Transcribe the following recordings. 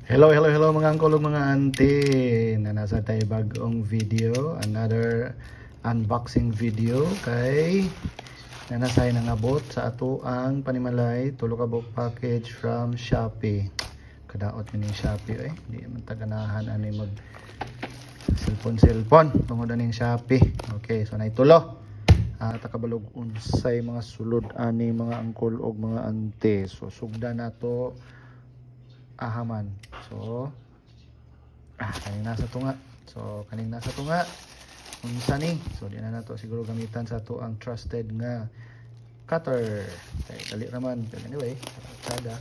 Hello mga uncle ug mga auntie. Nasa tayo bagong video, another unboxing video kay nanasay nangabot sa ato ang panimalay tulo ka book package from Shopee. Kadaot ni Shopee di man taganahan ani mag cellphone tungod aning Shopee. Okay, so nay tulo. Takabalog unsay mga sulod ani mga uncle ug mga auntie. So sugda nato ahaman. So kaning nasa tunga. Unsa ni? So di na nato siguro gamitan sa to ang trusted nga cutter. Kay dali raman. Anyway, sada.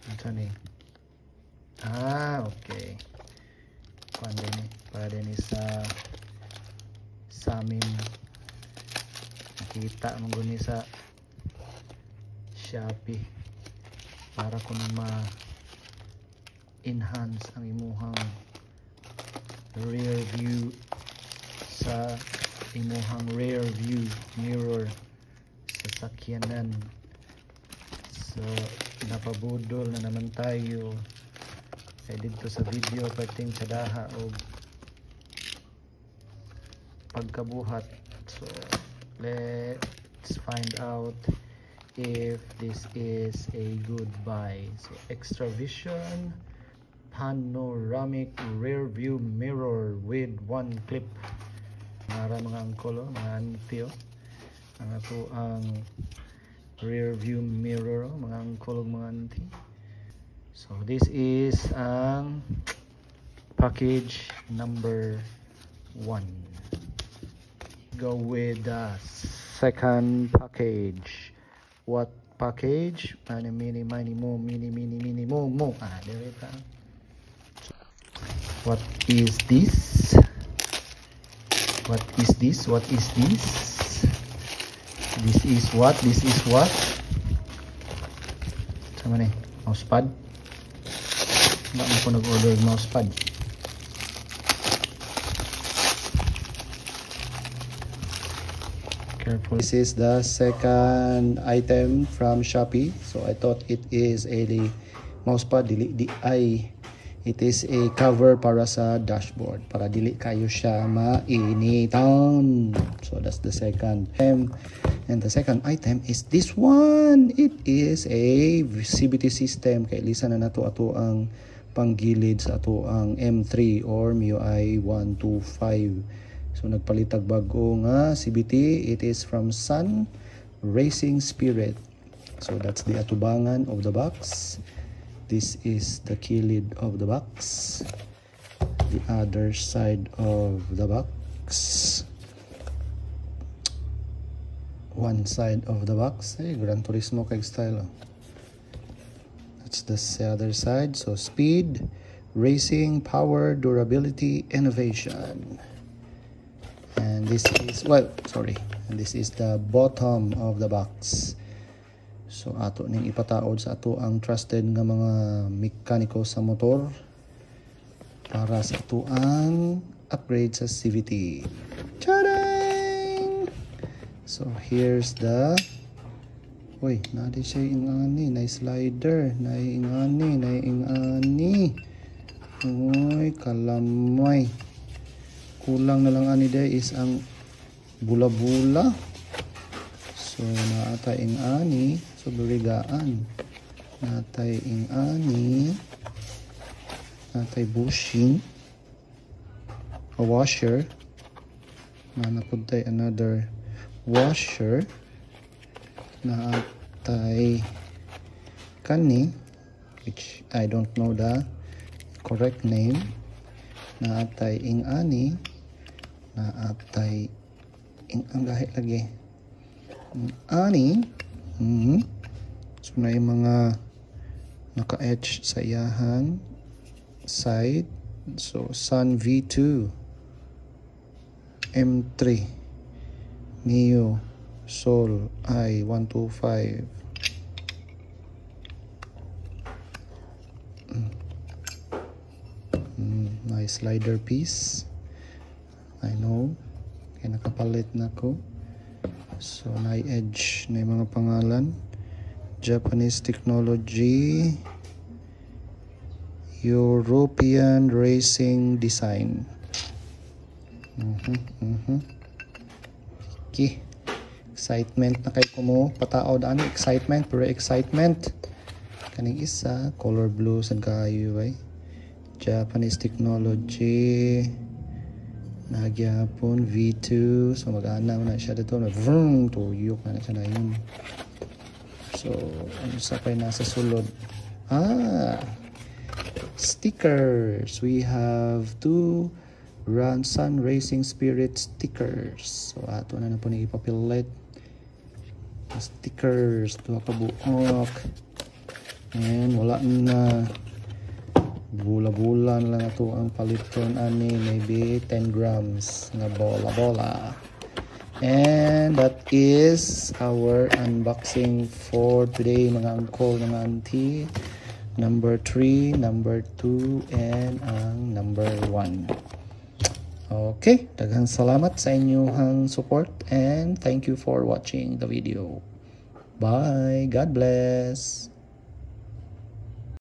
Unsa ni? Okay. Para din sa amin nakita mo guni sa Shopee para kung ma-enhance ang imuhang rear view sa imuhang rear view mirror sa sakyanan. So napabudol na naman tayo kay dito sa video perting sa daha o pagkabuhat. So let's find out if this is a good buy. So extra vision panoramic rear view mirror with one clip. Mga angkolo, mga auntie, ang ato ang rear view mirror, mga angkolo, mga auntie. So this is ang package number 1. Go with the second package. What package? Mini mo. There it is. What is this? This is what? Sama ni mousepad. Wala mo ko nag-order mousepad. Careful. This is the second item from Shopee. So I thought it is a mousepad, dili ay. It is a cover para sa dashboard para dili kayo siya mainitan. So that's the second item. And the second item is this one. It is a CVT system. Kay lisan na nato ato ang panggilid sa ato ang M3 or MIUI 125. So nagpalitag bago nga CVT. It is from Sun Racing Spirit. So that's the atubangan of the box. This is the key lid of the box. The other side of the box. One side of the box. Hey, Gran Turismo kag style. That's the other side. So speed, racing, power, durability, innovation. And this is and this is the bottom of the box. So ato ning ipataod sa ato ang trusted nga mga mekaniko sa motor para sa ato ang upgrade sa CVT. Tadang! So here's the nadi siya ingani, na slider, na ingani. Kalamay. Kulang na lang ani day is ang bula-bula. So naatay ing ani, so burigaan. Natay ing ani, natay bushing, a washer. Napunta another washer. Naatay kani, which I don't know the correct name. Naatay ing ani. Naatay ang gahi lagi ani. So na yung mga naka-etch sa iyahan side. So Sun V2 M3 Mio Sol I 125. Nice slider piece. I know kaya nakapalit na ko. So na edge na yung mga pangalan. Japanese technology, European racing design. Okay. Excitement na kay kumo pataod ani excitement pero excitement kaning isa color blue sa kayo ay Japanese technology nagyapon V2 so mag-ana na siya dito na vroom tuyok na siya na yun. So ano sa pay nasa sulod stickers. We have 2 Ransan Racing Spirit stickers. So ato na po ni ipapilit stickers to kabuok and wala na bula-bula na lang ito ang paliton ani maybe 10 grams na bola and that is our unboxing for today mga uncle mga auntie. Number 3, number 2 and ang number 1. Okay, daghang salamat sa inyong support and thank you for watching the video. Bye. God bless.